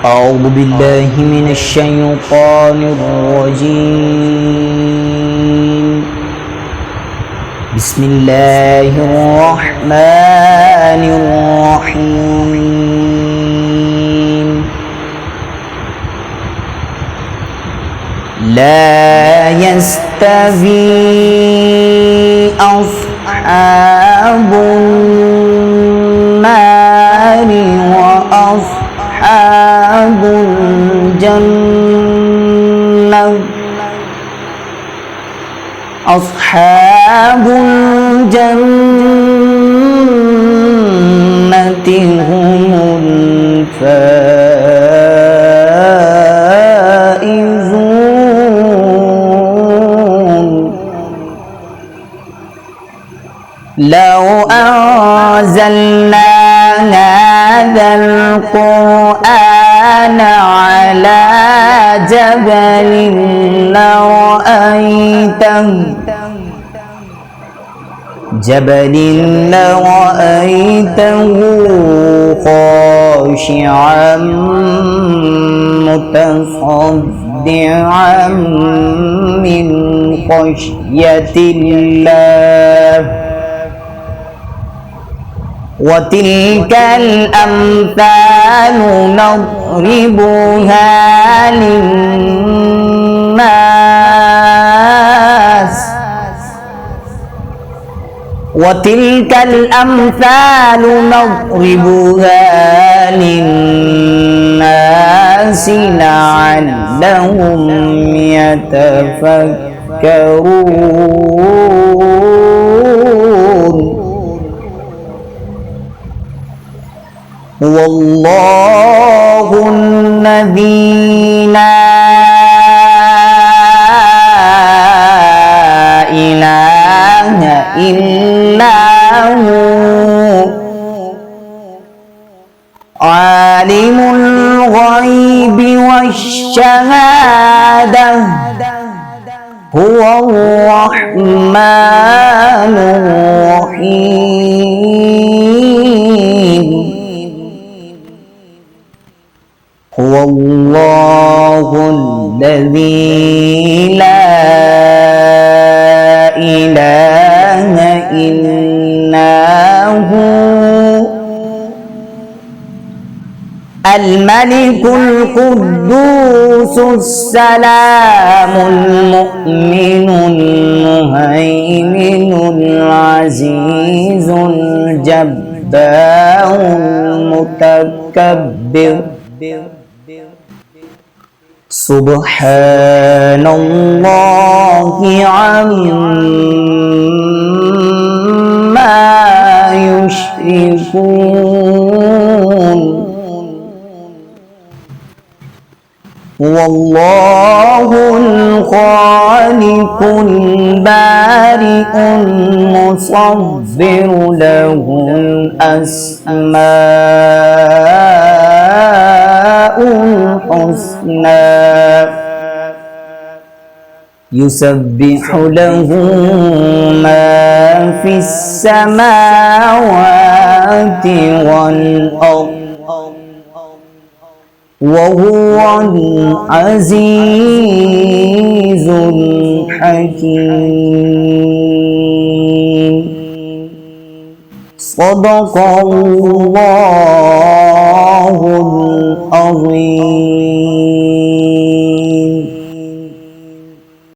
أعوذ بالله من الشيطان الرجيم. بسم الله الرحمن الرحيم. لا يستوي أصحاب النار وأصحاب الجنة. أصحاب الجنة هم الفائزون. لو أنزلنا هذا القرآن على جبل لرأيته خاشعا متصدعا من خشية الله. وتلك الأمثال نضربها للناس لعلهم يتفكرون. هو الله الذي لا إله إلا هو عالم الغيب والشهادة. هو الرحمن الرحيم. هو الله الذي لا إله إلا هو الملك القدوس السلام المؤمن المهيمن العزيز الجبار المتكبر. سبحان الله عما يشركون. هو الله الخالق البارئ المصور له الأسماء الحسنى. يسبح له ما في السماوات والأرض وهو العزيز الحكيم. صدق الله العظيم.